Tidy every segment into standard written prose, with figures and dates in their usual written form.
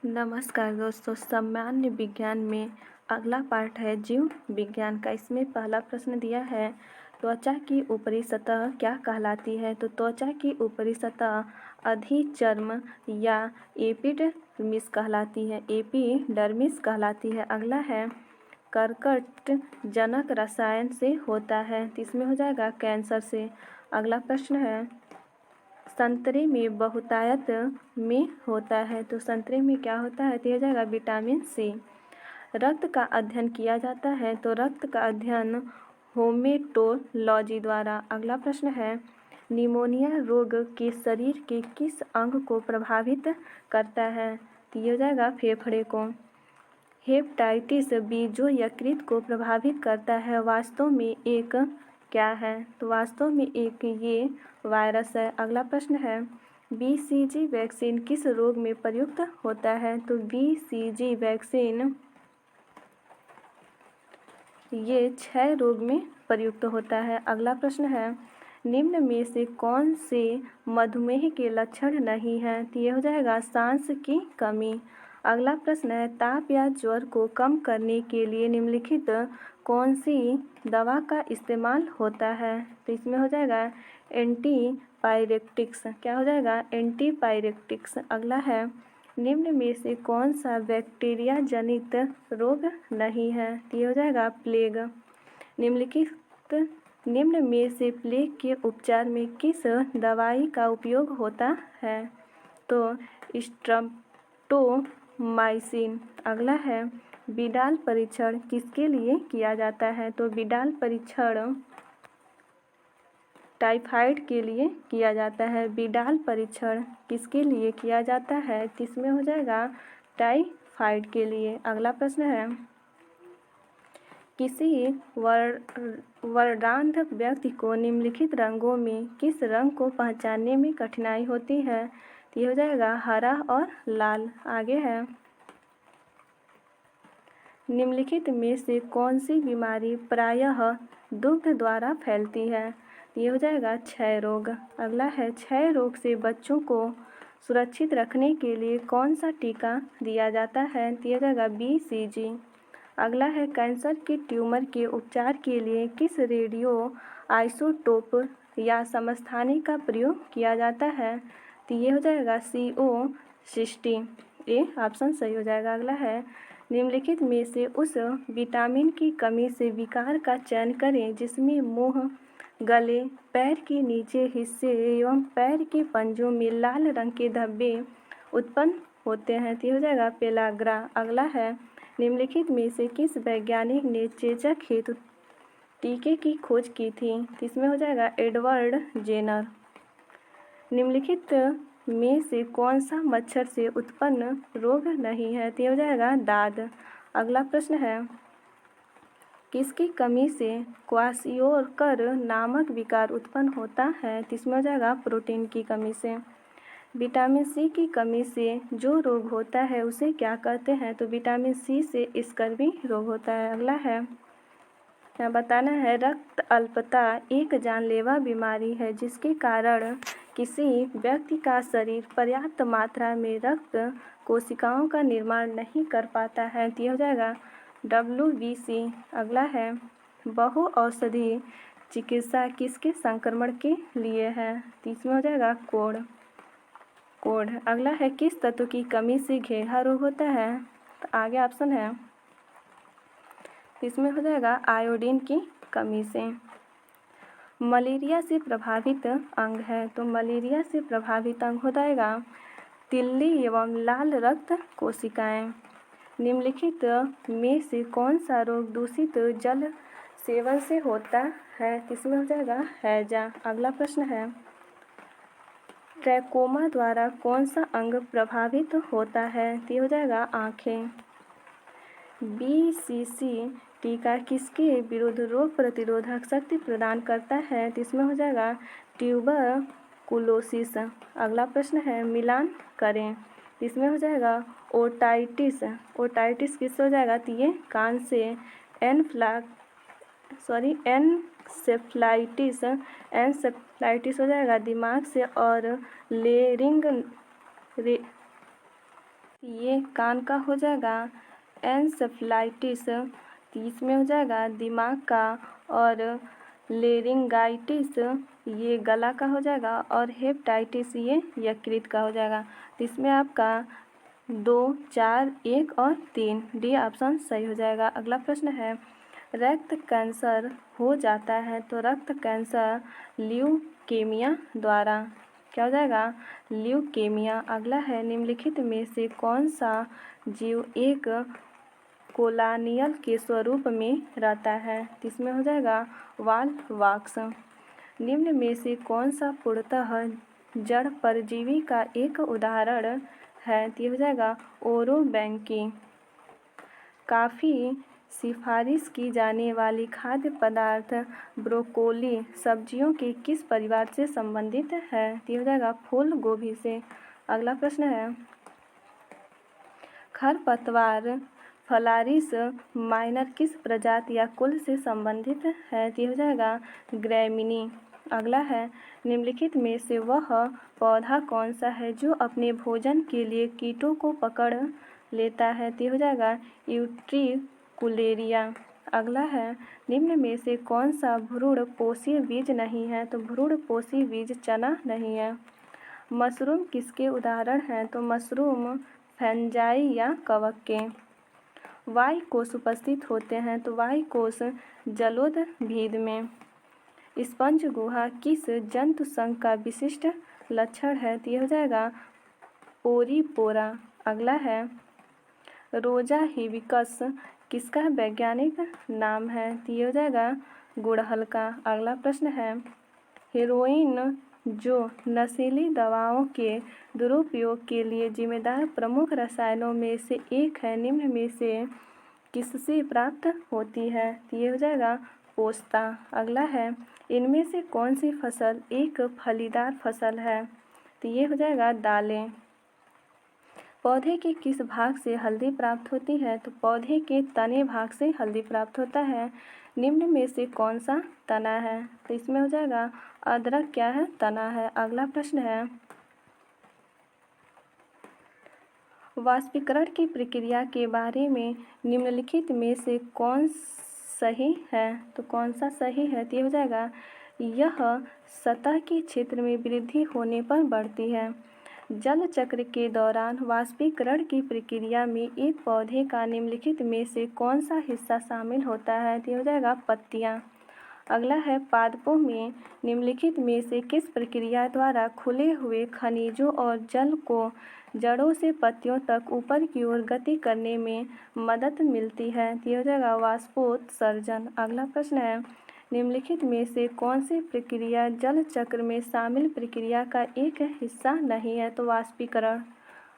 नमस्कार दोस्तों, सामान्य विज्ञान में अगला पाठ है जीव विज्ञान का। इसमें पहला प्रश्न दिया है, त्वचा की ऊपरी सतह क्या कहलाती है। तो त्वचा की ऊपरी सतह अधिचर्म या एपिडर्मिस कहलाती है, एपिडर्मिस कहलाती है। अगला है, कर्कटजनक रसायन से होता है, तो इसमें हो जाएगा कैंसर से। अगला प्रश्न है, संतरे में बहुतायत में होता है, तो संतरे में क्या होता है, तो हो जाएगा विटामिन सी। रक्त का अध्ययन किया जाता है, तो रक्त का अध्ययन हेमेटोलॉजी द्वारा। अगला प्रश्न है, निमोनिया रोग के शरीर के किस अंग को प्रभावित करता है, तो ये हो जाएगा फेफड़े को। हेपेटाइटिस बी जो यकृत को प्रभावित करता है, वास्तव में एक क्या है, तो वास्तव में एक ये वायरस है। अगला प्रश्न है, बीसीजी वैक्सीन किस रोग में प्रयुक्त होता है, तो बीसीजी वैक्सीन ये क्षय रोग में प्रयुक्त होता है। अगला प्रश्न है, निम्न में से कौन से मधुमेह के लक्षण नहीं हैं, तो ये हो जाएगा सांस की कमी। अगला प्रश्न है, ताप या ज्वर को कम करने के लिए निम्नलिखित कौन सी दवा का इस्तेमाल होता है, तो इसमें हो जाएगा एंटीपायरेटिक्स। क्या हो जाएगा, एंटीपायरेटिक्स। अगला है, निम्न में से कौन सा बैक्टीरिया जनित रोग नहीं है, तो ये हो जाएगा प्लेग। निम्न में से प्लेग के उपचार में किस दवाई का उपयोग होता है, तो स्ट्रेप्टोमाइसिन। अगला है, विडाल परीक्षण किसके लिए किया जाता है, तो विडाल परीक्षण टाइफाइड के लिए किया जाता है। विडाल परीक्षण किसके लिए किया जाता है, तो इसमें हो जाएगा टाइफाइड के लिए। अगला प्रश्न है, किसी वर्णांध व्यक्ति को निम्नलिखित रंगों में किस रंग को पहचानने में कठिनाई होती है, तो ये हो जाएगा हरा और लाल। आगे है, निम्नलिखित में से कौन सी बीमारी प्रायः दुग्ध द्वारा फैलती है, ये हो जाएगा क्षय रोग। अगला है, क्षय रोग से बच्चों को सुरक्षित रखने के लिए कौन सा टीका दिया जाता है, तो ये हो जाएगा बीसीजी। अगला है, कैंसर की ट्यूमर के उपचार के लिए किस रेडियो आइसोटोप या समस्थानिक का प्रयोग किया जाता है, तो ये हो जाएगा CO60। ए ऑप्शन सही हो जाएगा। अगला है, निम्नलिखित में से उस विटामिन की कमी से विकार का चयन करें जिसमें मुंह, गले, पैर के निचले हिस्से एवं पैर के पंजों में लाल रंग के धब्बे उत्पन्न होते हैं, तो हो जाएगा पेलाग्रा। अगला है, निम्नलिखित में से किस वैज्ञानिक ने चेचक हेतु टीके की खोज की थी, तो इसमें हो जाएगा एडवर्ड जेनर। निम्नलिखित में से कौन सा मच्छर से उत्पन्न रोग नहीं है, तो हो जाएगा दाद। अगला प्रश्न है, किसकी कमी से क्वाशियोकर नामक विकार उत्पन्न होता है, तो इसमें हो जाएगा प्रोटीन की कमी से। विटामिन सी की कमी से जो रोग होता है उसे क्या कहते हैं, तो विटामिन सी से स्कर्वी रोग होता है। अगला है, यहाँ बताना है, रक्त अल्पता एक जानलेवा बीमारी है जिसके कारण किसी व्यक्ति का शरीर पर्याप्त मात्रा में रक्त कोशिकाओं का निर्माण नहीं कर पाता है, तो यह हो जाएगा WBC। अगला है, बहु औषधि चिकित्सा किसके संक्रमण के लिए है, तो इसमें हो जाएगा कोढ़। अगला है, किस तत्व की कमी से घेंघा रोग होता है, तो आगे ऑप्शन है, तो इसमें हो जाएगा आयोडीन की कमी से। मलेरिया से प्रभावित अंग है, तो मलेरिया से प्रभावित अंग हो जाएगा तिल्ली एवं लाल रक्त कोशिकाएं। निम्नलिखित में से कौन सा रोग दूषित जल सेवन से होता है, इसमें हो जाएगा हैजा। अगला प्रश्न है, ट्रैकोमा द्वारा कौन सा अंग प्रभावित होता है, तो हो जाएगा आँखें। BCG टीका किसके विरुद्ध रोग प्रतिरोधक शक्ति प्रदान करता है, तो इसमें हो जाएगा ट्यूबरकुलोसिस। अगला प्रश्न है, मिलान करें, इसमें हो जाएगा ओटाइटिस किससे हो जाएगा, तो ये कान से। एनसेफ्लाइटिस हो जाएगा दिमाग से। और ये कान का हो जाएगा एन्सेफलाइटिस, इसमें हो जाएगा दिमाग का, और लेरिंगाइटिस ये गला का हो जाएगा, और हेपेटाइटिस ये यकृत का हो जाएगा। तो इसमें आपका 2, 4, 1 और 3 डी ऑप्शन सही हो जाएगा। अगला प्रश्न है, रक्त कैंसर हो जाता है तो रक्त कैंसर ल्यूकेमिया द्वारा क्या हो जाएगा, ल्यूकेमिया। अगला है, निम्नलिखित में से कौन सा जीव एक कोलानियल के स्वरूप में रहता है, तो इसमें हो जाएगा वाल्वॉक्स। निम्न में से कौन सा पूर्णतः जड़ परजीवी का एक उदाहरण है, तो ये हो जाएगा ओरोबैंकी। काफ़ी सिफारिश की जाने वाली खाद्य पदार्थ ब्रोकोली सब्जियों के किस परिवार से संबंधित है, तो ये हो जाएगा फूल गोभी से। अगला प्रश्न है, खरपतवार फलारिस माइनर किस प्रजाति या कुल से संबंधित है, तो ये हो जाएगा ग्रैमिनी। अगला है, निम्नलिखित में से वह पौधा कौन सा है जो अपने भोजन के लिए कीटों को पकड़ लेता है, तो ये हो जाएगा यूट्रिकुलेरिया। अगला है, निम्न में से कौन सा भ्रूणपोषी बीज नहीं है, तो भ्रूणपोषी बीज चना नहीं है। मशरूम किसके उदाहरण हैं, तो मशरूम फंजाई या कवक के। वायु कोष उपस्थित होते हैं, तो वायु कोष जलोदभिद में। स्पंज गुहा किस जंतु संघ का विशिष्ट लक्षण है, तो ये हो जाएगा ओरीपोरा। अगला है, रोजा हिबिस्कस किसका वैज्ञानिक नाम है, तो ये हो जाएगा गुड़हल का। अगला प्रश्न है, हेरोइन जो नशीली दवाओं के दुरुपयोग के लिए जिम्मेदार प्रमुख रसायनों में से एक है, निम्न में से किससे प्राप्त होती है, तो ये हो जाएगा पोस्ता। अगला है, इनमें से कौन सी फसल एक फलीदार फसल है, तो ये हो जाएगा दालें। पौधे के किस भाग से हल्दी प्राप्त होती है, तो पौधे के तने भाग से हल्दी प्राप्त होता है। निम्न में से कौन सा तना है, तो इसमें हो जाएगा अदरक क्या है, तना है। अगला प्रश्न है, वाष्पीकरण की प्रक्रिया के बारे में निम्नलिखित में से कौन सही है, तो कौन सा सही है, तो ये हो जाएगा यह सतह के क्षेत्र में वृद्धि होने पर बढ़ती है। जल चक्र के दौरान वाष्पीकरण की प्रक्रिया में एक पौधे का निम्नलिखित में से कौन सा हिस्सा शामिल होता है, तो ये हो जाएगा पत्तियाँ। अगला है, पादपों में निम्नलिखित में से किस प्रक्रिया द्वारा खुले हुए खनिजों और जल को जड़ों से पत्तियों तक ऊपर की ओर गति करने में मदद मिलती है, तो ये हो जाएगा वाष्पोत्सर्जन। अगला प्रश्न है, निम्नलिखित में से कौन सी प्रक्रिया जल चक्र में शामिल प्रक्रिया का एक हिस्सा नहीं है, तो वाष्पीकरण।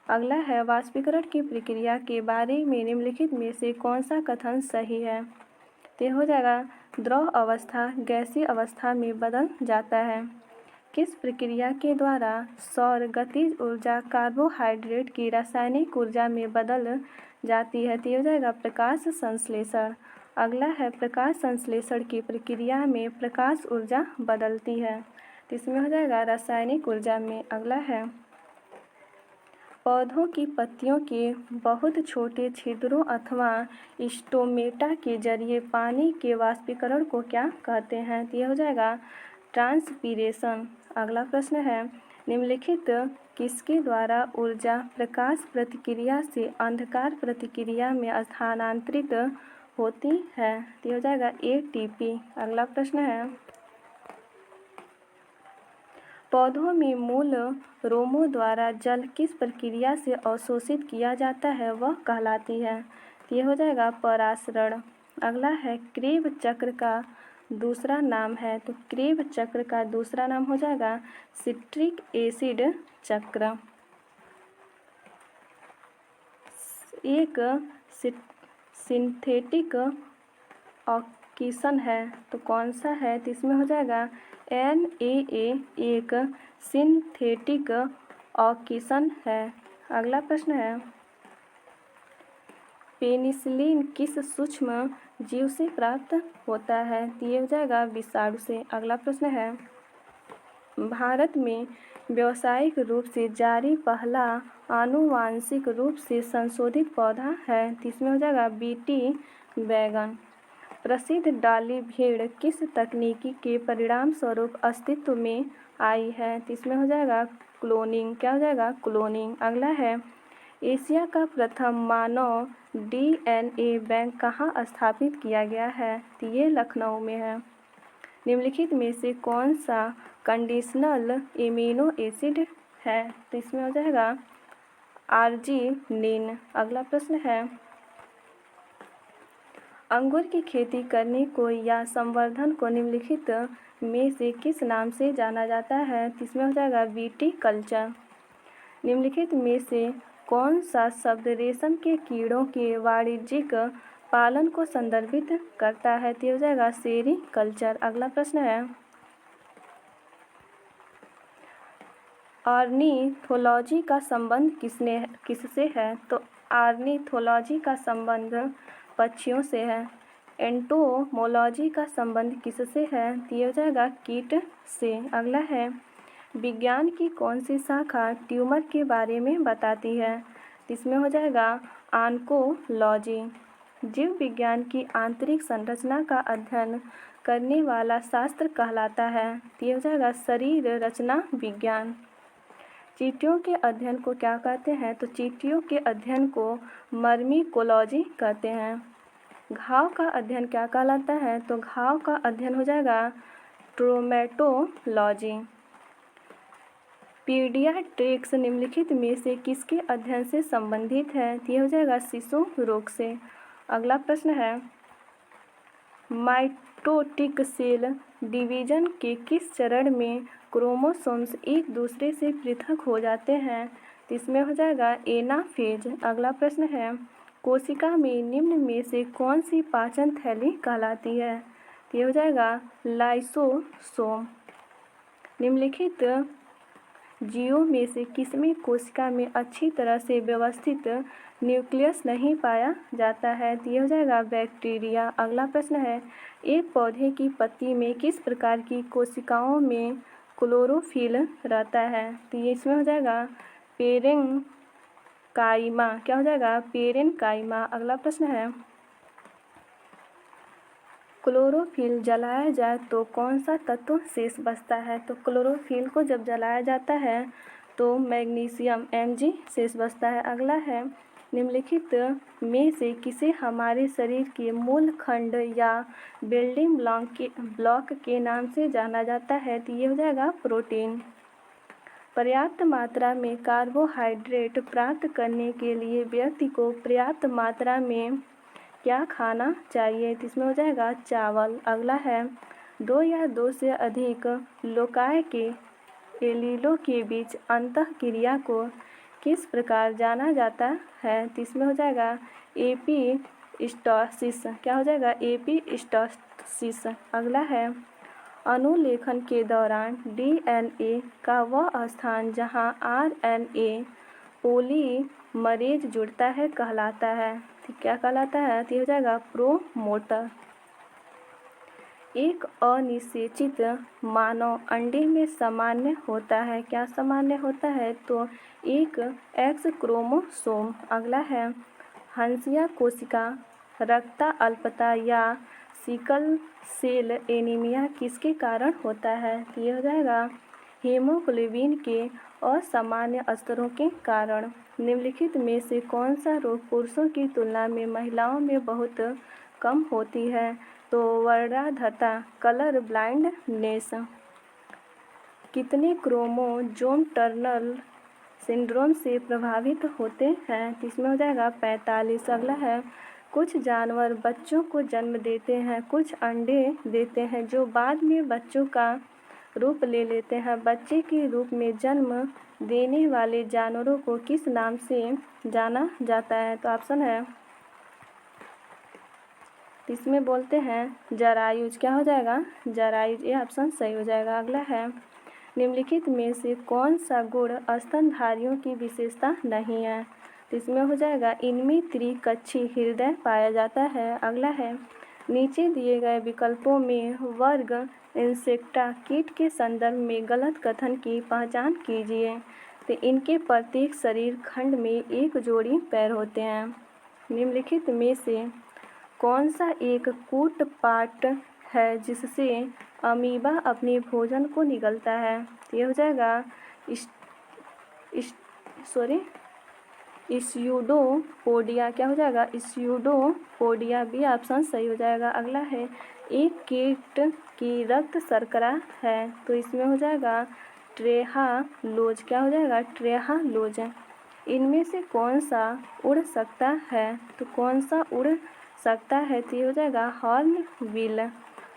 अगला है, वाष्पीकरण की प्रक्रिया के बारे में निम्नलिखित में से कौन सा कथन सही है, तो हो जाएगा द्रव अवस्था गैसीय अवस्था में बदल जाता है। किस प्रक्रिया के द्वारा सौर गतिज ऊर्जा कार्बोहाइड्रेट की रासायनिक ऊर्जा में बदल जाती है, तो हो जाएगा प्रकाश संश्लेषण। अगला है, प्रकाश संश्लेषण की प्रक्रिया में प्रकाश ऊर्जा बदलती है, तो इसमें हो जाएगा रासायनिक ऊर्जा में। अगला है, पौधों की पत्तियों के बहुत छोटे छिद्रों अथवा स्टोमेटा के जरिए पानी के वाष्पीकरण को क्या कहते हैं, तो यह हो जाएगा ट्रांसपीरेशन। अगला प्रश्न है, निम्नलिखित किसके द्वारा ऊर्जा प्रकाश प्रतिक्रिया से अंधकार प्रतिक्रिया में स्थानांतरित होती है, तो हो जाएगा ATP। अगला प्रश्न है, पौधों में मूल रोमों द्वारा जल किस प्रक्रिया से अवशोषित किया जाता है, वह कहलाती है, तो ये हो जाएगा परासरण। अगला है, क्रेब चक्र का दूसरा नाम है, तो क्रेब चक्र का दूसरा नाम हो जाएगा सिट्रिक एसिड चक्र। एक सिंथेटिक ऑक्सीजन है, तो कौन सा है, तो इसमें हो जाएगा NaA एक सिंथेटिक ऑक्सीजन है। अगला प्रश्न है, पेनिसिलिन किस सूक्ष्म जीव से प्राप्त होता है, तो ये हो जाएगा विषाणु से। अगला प्रश्न है, भारत में व्यावसायिक रूप से जारी पहला आनुवांशिक रूप से संशोधित पौधा है, तो इसमें हो जाएगा बीटी बैगन। प्रसिद्ध डाली भेड़ किस तकनीकी के परिणाम स्वरूप अस्तित्व में आई है, तो इसमें हो जाएगा क्लोनिंग। क्या हो जाएगा? क्लोनिंग। अगला है एशिया का प्रथम मानव डीएनए बैंक कहाँ स्थापित किया गया है, तो ये लखनऊ में है। निम्नलिखित में से कौन सा कंडीशनल एमिनो एसिड है, तो इसमें हो जाएगा आर्जिनिन। अगला प्रश्न है अंगूर की खेती करने को या संवर्धन को निम्नलिखित में से किस नाम से जाना जाता है, तो इसमें हो जाएगा विटीकल्चर। निम्नलिखित में से कौन सा शब्द रेशम के कीड़ों के वाणिज्यिक पालन को संदर्भित करता है, तो हो जाएगा सेरीकल्चर। अगला प्रश्न है ऑर्निथोलॉजी का संबंध किससे है, तो ऑर्निथोलॉजी का संबंध पक्षियों से है। एंटोमोलॉजी का संबंध किससे है, तो हो जाएगा कीट से। अगला है विज्ञान की कौन सी शाखा ट्यूमर के बारे में बताती है, तो इसमें हो जाएगा ऑन्कोलॉजी। जीव विज्ञान की आंतरिक संरचना का अध्ययन करने वाला शास्त्र कहलाता है, तो हो जाएगा शरीर रचना विज्ञान। चींटियों के अध्ययन को क्या कहते हैं, तो चींटियों के अध्ययन को मर्मिकोलॉजी कहते हैं। घाव का अध्ययन क्या कहलाता है, तो घाव का अध्ययन हो जाएगा ट्रोमेटोलॉजी। पीडियाट्रिक्स निम्नलिखित में से किसके अध्ययन से संबंधित है, तो ये हो जाएगा शिशु रोग से। अगला प्रश्न है माइटोटिक सेल डिवीजन के किस चरण में क्रोमोसोम्स एक दूसरे से पृथक हो जाते हैं, तो इसमें हो जाएगा एनाफेज। अगला प्रश्न है कोशिका में निम्न में से कौन सी पाचन थैली कहलाती है, तो ये हो जाएगा लाइसोसोम। निम्नलिखित जीवों में से किसमें कोशिका में अच्छी तरह से व्यवस्थित न्यूक्लियस नहीं पाया जाता है, तो ये हो जाएगा बैक्टीरिया। अगला प्रश्न है एक पौधे की पत्ती में किस प्रकार की कोशिकाओं में क्लोरोफिल रहता है, तो ये इसमें हो जाएगा पेरेन्काइमा। क्या हो जाएगा? पेरेन्काइमा। अगला प्रश्न है क्लोरोफिल जलाया जाए तो कौन सा तत्व शेष बचता है, तो क्लोरोफिल को जब जलाया जाता है तो मैग्नीशियम Mg शेष बचता है। अगला है निम्नलिखित में से किसे हमारे शरीर के मूल खंड या बिल्डिंग ब्लॉक के नाम से जाना जाता है, तो ये हो जाएगा प्रोटीन। पर्याप्त मात्रा में कार्बोहाइड्रेट प्राप्त करने के लिए व्यक्ति को पर्याप्त मात्रा में क्या खाना चाहिए, तो इसमें हो जाएगा चावल। अगला है दो या दो से अधिक लोकाय के एलीलों के बीच अंतःक्रिया को किस प्रकार जाना जाता है, तो इसमें हो जाएगा एपिस्टोसिस। क्या हो जाएगा? एपिस्टोसिस। अगला है अनुलेखन के दौरान डीएनए का वह स्थान जहां आरएनए पॉलीमरेज जुड़ता है कहलाता है, तो क्या कहलाता है, तो हो जाएगा प्रोमोटर। एक अनिषेचित मानव अंडे में सामान्य होता है। क्या सामान्य होता है, तो एक एक्स क्रोमोसोम। अगला है हंसिया कोशिका रक्ता अल्पता या सिकल सेल एनीमिया किसके कारण होता है, तो ये हो जाएगा हीमोग्लोबिन के असामान्य स्तरों के कारण। निम्नलिखित में से कौन सा रोग पुरुषों की तुलना में महिलाओं में बहुत कम होती है, तो वर्णांधता कलर ब्लाइंडनेस। कितने क्रोमोजोम टर्नर सिंड्रोम से प्रभावित होते हैं, तो इसमें हो जाएगा 45। अगला है कुछ जानवर बच्चों को जन्म देते हैं, कुछ अंडे देते हैं जो बाद में बच्चों का रूप ले लेते हैं। बच्चे के रूप में जन्म देने वाले जानवरों को किस नाम से जाना जाता है, तो ऑप्शन है इसमें बोलते हैं जरायुज। क्या हो जाएगा? जरायुज। ये ऑप्शन सही हो जाएगा। अगला है निम्नलिखित में से कौन सा गुण स्तनधारियों की विशेषता नहीं है, तो इसमें हो जाएगा इनमें त्रिकक्षी हृदय पाया जाता है। अगला है नीचे दिए गए विकल्पों में वर्ग इंसेक्टा कीट के संदर्भ में गलत कथन की पहचान कीजिए। तो इनके प्रत्येक शरीर खंड में एक जोड़ी पैर होते हैं। निम्नलिखित में से कौन सा एक कूटपाट है जिससे अमीबा अपने भोजन को निगलता है? तो ये हो जाएगा इस्यूडोपोडिया। क्या हो जाएगा? इस्यूडोपोडिया। बी ऑप्शन सही हो जाएगा। अगला है एक कीट की रक्त शर्करा है, तो इसमें हो जाएगा ट्रेहालोज। क्या हो जाएगा? ट्रेहालोज। इनमें से कौन सा उड़ सकता है? तो कौन सा उड़ सकता है? तो ये हो जाएगा हॉर्नबिल।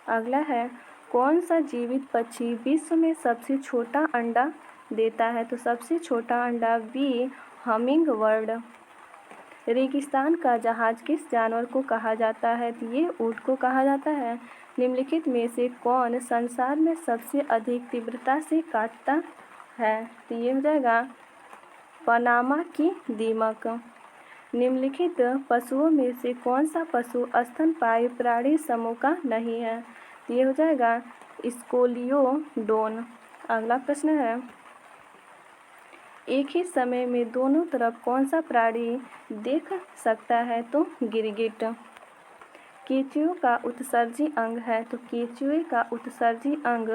अगला है कौन सा जीवित पक्षी विश्व में सबसे छोटा अंडा देता है? तो सबसे छोटा अंडा बी हमिंग बर्ड। रेगिस्तान का जहाज किस जानवर को कहा जाता है? तो ये ऊँट को कहा जाता है। निम्नलिखित में से कौन संसार में सबसे अधिक तीव्रता से काटता है? तो ये हो जाएगा पनामा की दीमक। निम्नलिखित पशुओं में से कौन सा पशु स्तनपायी प्राणी समूह का नहीं है? तो ये हो जाएगा स्कोलियोडोन। अगला प्रश्न है एक ही समय में दोनों तरफ कौन सा प्राणी देख सकता है? तो गिरगिट। केंचुए का उत्सर्जी अंग है, तो केंचुए का उत्सर्जी अंग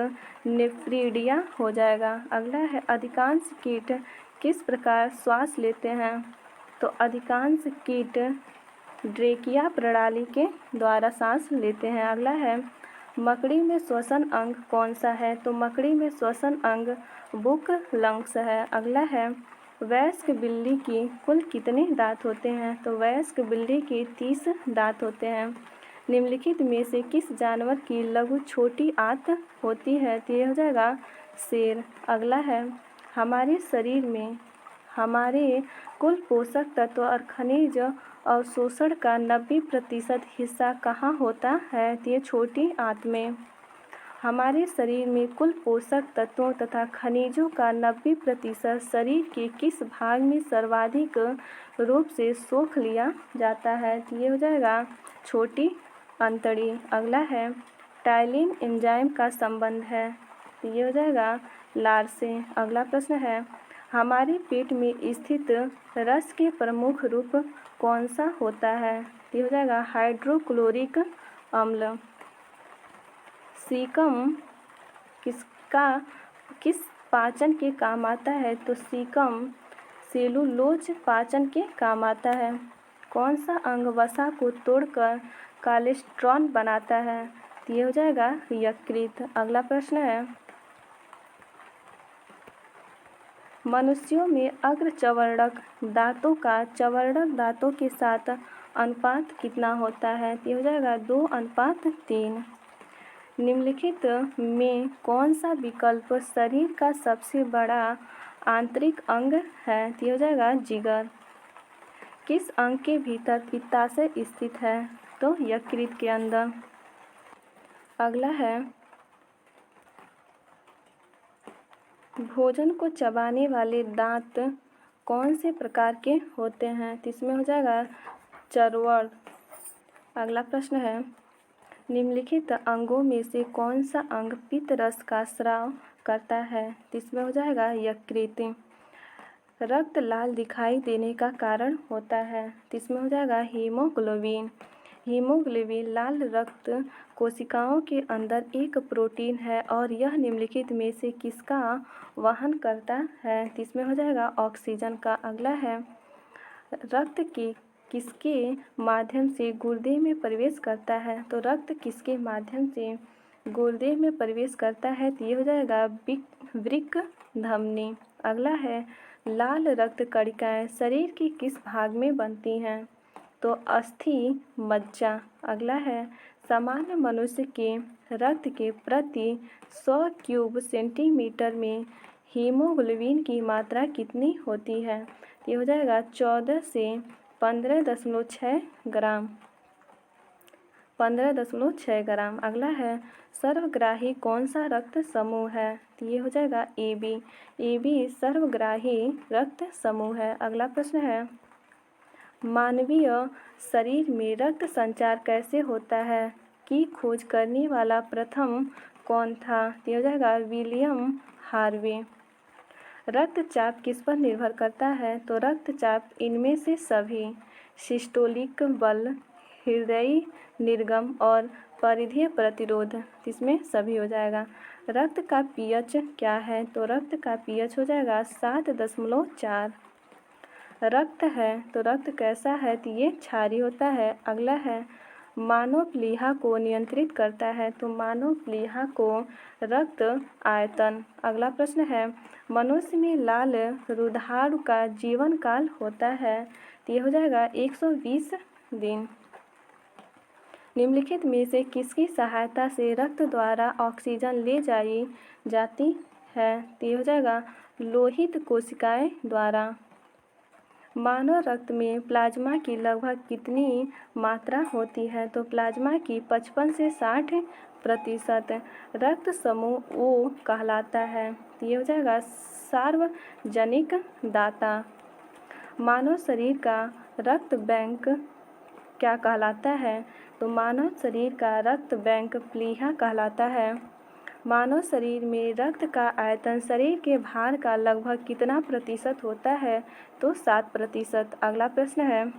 नेफ्रीडिया हो जाएगा। अगला है अधिकांश कीट किस प्रकार श्वास लेते हैं? तो अधिकांश कीट ड्रेकिया प्रणाली के द्वारा सांस लेते हैं। अगला है मकड़ी में श्वसन अंग कौन सा है? तो मकड़ी में श्वसन अंग बुक लंग्स है। अगला है वयस्क बिल्ली की कुल कितने दांत होते हैं? तो वयस्क बिल्ली के 30 दांत होते हैं। निम्नलिखित में से किस जानवर की लघु छोटी आंत होती है? तो ये हो जाएगा शेर। अगला है हमारे शरीर में हमारे कुल पोषक तत्व और खनिज अवशोषण का 90% हिस्सा कहाँ होता है? तो ये छोटी आंत में। हमारे शरीर में कुल पोषक तत्वों तथा खनिजों का 90% शरीर के किस भाग में सर्वाधिक रूप से सोख लिया जाता है? तो ये हो जाएगा छोटी अंतड़ी। अगला है टाइलिन एंजाइम का संबंध है, तो ये हो जाएगा लार से। अगला प्रश्न है हमारे पेट में स्थित रस के प्रमुख रूप कौन सा होता है? तो ये हो जाएगा हाइड्रोक्लोरिक अम्ल। सीकम किस पाचन के काम आता है? तो सीकम सेलुलोज पाचन के काम आता है। कौन सा अंग वसा को तोड़कर कोलेस्ट्रॉल बनाता है? तो ये हो जाएगा यकृत। अगला प्रश्न है मनुष्यों में अग्रचर्वणक दांतों का चर्वणक दांतों के साथ अनुपात कितना होता है? तो ये हो जाएगा 2:3। निम्नलिखित में कौन सा विकल्प शरीर का सबसे बड़ा आंतरिक अंग है? तो ये हो जाएगा जिगर। किस अंग के भीतर पित्ताशय स्थित है? तो यकृत के अंदर। अगला है भोजन को चबाने वाले दांत कौन से प्रकार के होते हैं? तो इसमें हो जाएगा चर्वण। अगला प्रश्न है निम्नलिखित अंगों में से कौन सा अंग पित्त रस का स्राव करता है? तो इसमें हो जाएगा यकृत। रक्त लाल दिखाई देने का कारण होता है, तो इसमें हो जाएगा हीमोग्लोबिन। हीमोग्लोबिन लाल रक्त कोशिकाओं के अंदर एक प्रोटीन है और यह निम्नलिखित में से किसका वहन करता है? तो इसमें हो जाएगा ऑक्सीजन का। अगला है रक्त की किसके माध्यम से गुर्दे में प्रवेश करता है? तो रक्त किसके माध्यम से गुर्दे में प्रवेश करता है? तो ये हो जाएगा वृक्क धमनी। अगला है लाल रक्त कणिकाएं शरीर के किस भाग में बनती हैं? तो अस्थि मज्जा। अगला है सामान्य मनुष्य के रक्त के प्रति 100 क्यूब सेंटीमीटर में हीमोग्लोबिन की मात्रा कितनी होती है? ये हो जाएगा 14 से 15.6 ग्राम। 15.6 ग्राम। अगला है सर्वग्राही कौन सा रक्त समूह है? तो ये हो जाएगा AB। AB सर्वग्राही रक्त समूह है। अगला प्रश्न है मानवीय शरीर में रक्त संचार कैसे होता है की खोज करने वाला प्रथम कौन था? तो ये हो जाएगा विलियम हार्वे। रक्तचाप किस पर निर्भर करता है? तो रक्तचाप इनमें से सभी सिस्टोलिक बल, हृदयी निर्गम और परिधीय प्रतिरोध, इसमें सभी हो जाएगा। रक्त का पीएच क्या है? तो रक्त का पीएच हो जाएगा 7.4। रक्त है तो रक्त कैसा है? तो ये क्षारीय होता है। अगला है मानव प्लीहा को नियंत्रित करता है, तो मानव प्लीहा को रक्त आयतन। अगला प्रश्न है मनुष्य में लाल रुधिर का जीवन काल होता है, तो ये हो जाएगा 120 दिन। निम्नलिखित में से किसकी सहायता से रक्त द्वारा ऑक्सीजन ले जाई जाती है? तो ये हो जाएगा लोहित कोशिकाएं द्वारा। मानव रक्त में प्लाज्मा की लगभग कितनी मात्रा होती है? तो प्लाज्मा की 55 से 60%। रक्त समूह ओ कहलाता है, तो ये हो जाएगा सार्वजनिक दाता। मानव शरीर का रक्त बैंक क्या कहलाता है? तो मानव शरीर का रक्त बैंक प्लीहा कहलाता है। मानव शरीर में रक्त का आयतन शरीर के भार का लगभग कितना प्रतिशत होता है? तो 7%। अगला प्रश्न है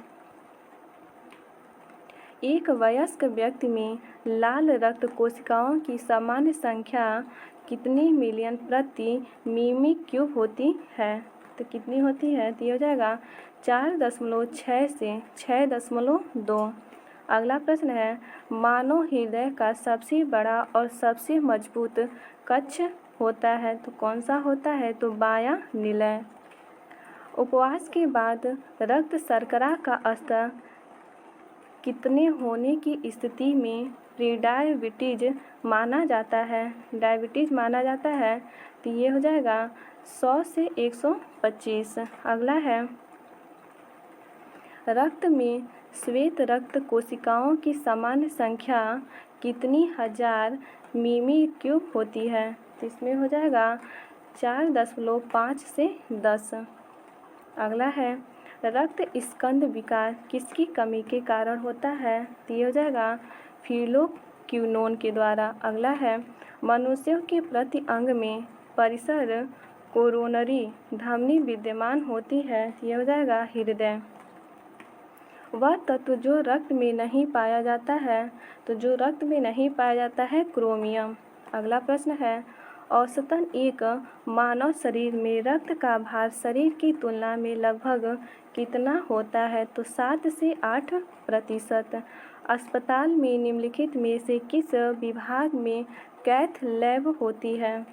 एक वयस्क व्यक्ति में लाल रक्त कोशिकाओं की सामान्य संख्या कितनी मिलियन प्रति मिमी क्यूब होती है? तो कितनी होती है? तो ये हो जाएगा 4.6 से 6.2। अगला प्रश्न है मानव हृदय का सबसे बड़ा और सबसे मजबूत कक्ष होता है, तो कौन सा होता है? तो बायां निलय। उपवास के बाद रक्त शर्करा का स्तर कितने होने की स्थिति में प्रीडायबिटीज माना जाता है? डायबिटीज माना जाता है, तो ये हो जाएगा 100 से 125। अगला है रक्त में श्वेत रक्त कोशिकाओं की सामान्य संख्या कितनी हजार मिमी क्यूब होती है? तो इसमें हो जाएगा 4.5 से 10। अगला है रक्त स्कंद विकार किसकी कमी के कारण होता है? तो ये हो जाएगा फिलोक्विनोन के द्वारा। अगला है मनुष्यों के प्रति अंग में परिसर कोरोनरी धमनी विद्यमान होती है, तो ये हो जाएगा हृदय। वह तत्व जो रक्त में नहीं पाया जाता है, तो जो रक्त में नहीं पाया जाता है क्रोमियम। अगला प्रश्न है औसतन एक मानव शरीर में रक्त का भार शरीर की तुलना में लगभग कितना होता है? तो 7 से 8%। अस्पताल में निम्नलिखित में से किस विभाग में कैथ लैब होती है?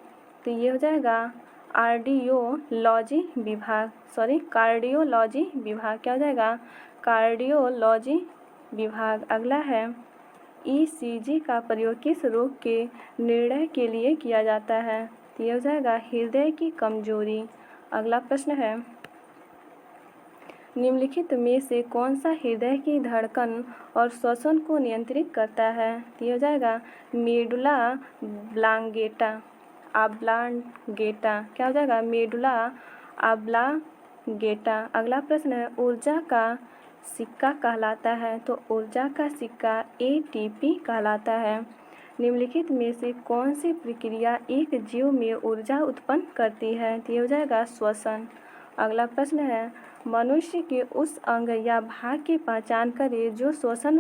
तो ये हो जाएगा कार्डियोलॉजी विभाग। क्या हो जाएगा? कार्डियोलॉजी विभाग। अगला है ईसीजी का प्रयोग किस रोग के निर्णय के लिए किया जाता है? तो यह हो जाएगा हृदय की कमजोरी। अगला प्रश्न है निम्नलिखित में से कौन सा हृदय की धड़कन और श्वसन को नियंत्रित करता है? तो यह हो जाएगा मेडुला ऑब्लांगेटा। क्या हो जाएगा? Medulla oblongata. अगला प्रश्न है ऊर्जा का सिक्का कहलाता है, तो ऊर्जा का सिक्का एटीपी कहलाता है। निम्नलिखित में से कौन सी प्रक्रिया एक जीव में ऊर्जा उत्पन्न करती है? तो ये हो जाएगा श्वसन। अगला प्रश्न है मनुष्य के उस अंग या भाग की पहचान करें जो श्वसन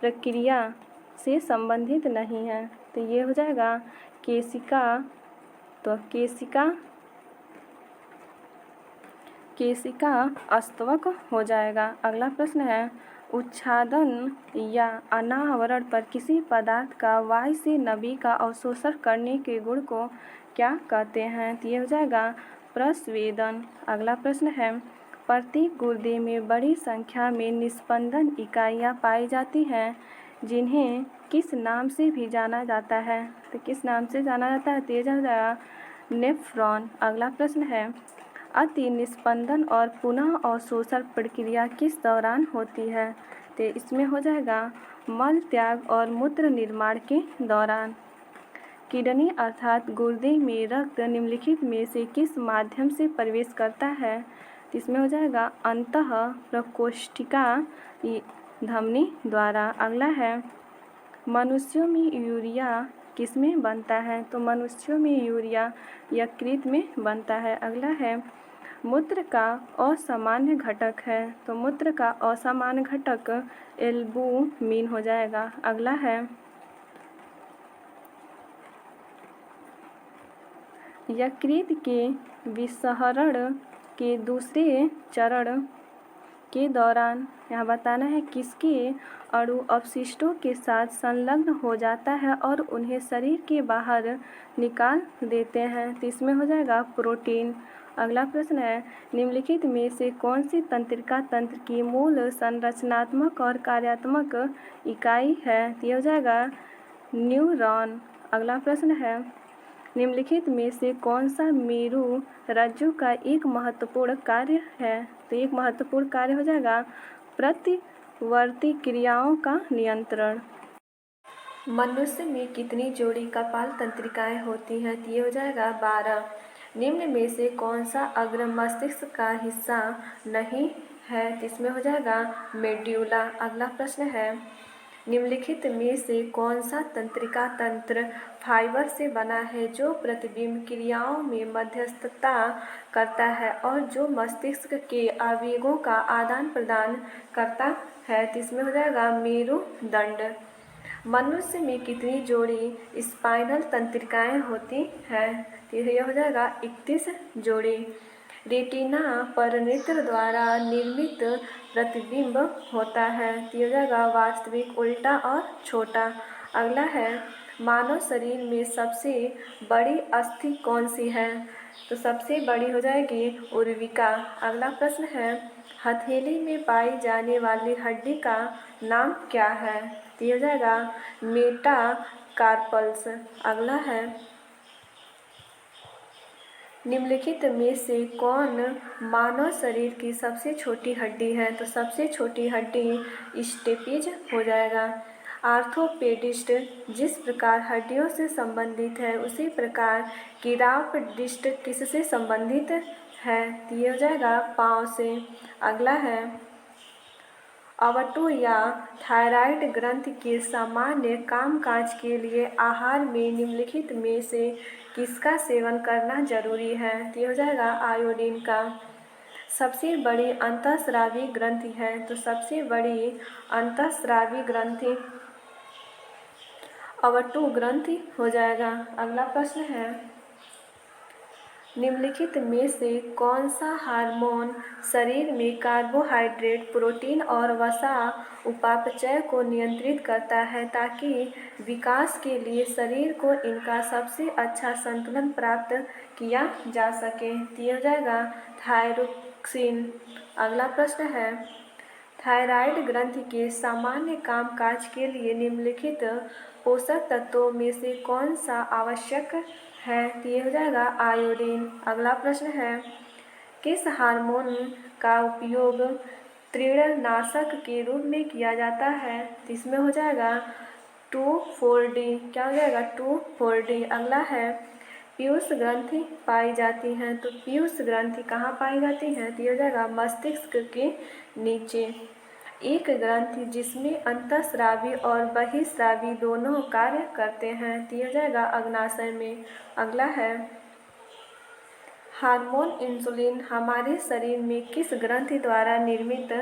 प्रक्रिया से संबंधित नहीं है। तो ये हो जाएगा केशिका। तो केशिका अस्तवक हो जाएगा। अगला प्रश्न है उच्छादन या अनावरण पर किसी पदार्थ का वायु से नमी का अवशोषण करने के गुण को क्या कहते हैं? तो ये हो जाएगा प्रस्वेदन। अगला प्रश्न है प्रत्येक गुर्दे में बड़ी संख्या में निस्पंदन इकाइयाँ पाई जाती हैं जिन्हें किस नाम से भी जाना जाता है? तो किस नाम से जाना जाता है? तो ये हो जाएगा नेफ्रॉन। अगला प्रश्न है अति निस्पंदन और पुनः अवशोषण प्रक्रिया किस दौरान होती है? तो इसमें हो जाएगा मल त्याग और मूत्र निर्माण के दौरान। किडनी अर्थात गुर्दे में रक्त निम्नलिखित में से किस माध्यम से प्रवेश करता है? तो इसमें हो जाएगा अंतः प्रकोष्ठिका धमनी द्वारा। अगला है मनुष्यों में यूरिया किस में बनता है? तो मनुष्यों में यूरिया यकृत में बनता है। अगला है मूत्र का असामान्य घटक है। तो मूत्र का असामान्य घटक एल्बुमिन हो जाएगा। अगला है यकृत के विसरण के दूसरे चरण के दौरान यहाँ बताना है किसके अणु अपशिष्टों के साथ संलग्न हो जाता है और उन्हें शरीर के बाहर निकाल देते हैं। तो इसमें हो जाएगा प्रोटीन। अगला प्रश्न है निम्नलिखित में से कौन सी तंत्रिका तंत्र की मूल संरचनात्मक और कार्यात्मक इकाई है? तो ये हो जाएगा न्यूरॉन। अगला प्रश्न है निम्नलिखित में से कौन सा मेरु रज्जु का एक महत्वपूर्ण कार्य है? तो एक महत्वपूर्ण कार्य हो जाएगा प्रतिवर्ती क्रियाओं का नियंत्रण। मनुष्य में कितनी जोड़ी कपाल तंत्रिकाएं होती हैं? तो ये हो जाएगा 12। निम्न में से कौन सा अग्र मस्तिष्क का हिस्सा नहीं है? तो इसमें हो जाएगा मेड्यूला। अगला प्रश्न है निम्नलिखित में से कौन सा तंत्रिका तंत्र फाइबर से बना है जो प्रतिबिंब क्रियाओं में मध्यस्थता करता है और जो मस्तिष्क के आवेगों का आदान प्रदान करता है? तो इसमें हो जाएगा मेरुदंड। मनुष्य में कितनी जोड़ी स्पाइनल तंत्रिकाएं होती हैं? तो यह हो जाएगा 31 जोड़ी। रेटिना पर नेत्र द्वारा निर्मित प्रतिबिंब होता है। तो यह हो जाएगा वास्तविक, उल्टा और छोटा। अगला है मानव शरीर में सबसे बड़ी अस्थि कौन सी है? तो सबसे बड़ी हो जाएगी उर्विका। अगला प्रश्न है हथेली में पाई जाने वाली हड्डी का नाम क्या है? तो ये हो जाएगा मेटाकार्पल्स। अगला है निम्नलिखित में से कौन मानव शरीर की सबसे छोटी हड्डी है? तो सबसे छोटी हड्डी स्टेपीज हो जाएगा। आर्थोपेडिस्ट जिस प्रकार हड्डियों से संबंधित है उसी प्रकार कीरापडिस्ट किससे संबंधित है? तो ये हो जाएगा पाँव से। अगला है अवटु या थायराइड ग्रंथि के सामान्य कामकाज के लिए आहार में निम्नलिखित में से किसका सेवन करना जरूरी है? तो ये हो जाएगा आयोडीन का। सबसे बड़ी अंतःस्रावी ग्रंथि है। तो सबसे बड़ी अंतःस्रावी ग्रंथि अवटु ग्रंथि हो जाएगा। अगला प्रश्न है निम्नलिखित में से कौन सा हार्मोन शरीर में कार्बोहाइड्रेट, प्रोटीन और वसा उपापचय को नियंत्रित करता है ताकि विकास के लिए शरीर को इनका सबसे अच्छा संतुलन प्राप्त किया जा सके? तो ये हो जाएगा थायरोक्सिन। अगला प्रश्न है थायराइड ग्रंथि के सामान्य कामकाज के लिए निम्नलिखित पोषक तत्वों में से कौन सा आवश्यक है? तो ये हो जाएगा आयोडीन। अगला प्रश्न है किस हार्मोन का उपयोग तृणनाशक के रूप में किया जाता है? तो इसमें हो जाएगा 2,4-D। क्या हो जाएगा 2,4-D। अगला है पीयूष ग्रंथि पाई जाती हैं। तो पीयूष ग्रंथि कहाँ पाई जाती हैं? तो ये हो जाएगा मस्तिष्क के नीचे। एक ग्रंथि जिसमें अंतःस्रावी और बहिःस्रावी दोनों कार्य करते हैं। तो ये हो जाएगा अग्नाशय में। अगला है हार्मोन इंसुलिन हमारे शरीर में किस ग्रंथि द्वारा निर्मित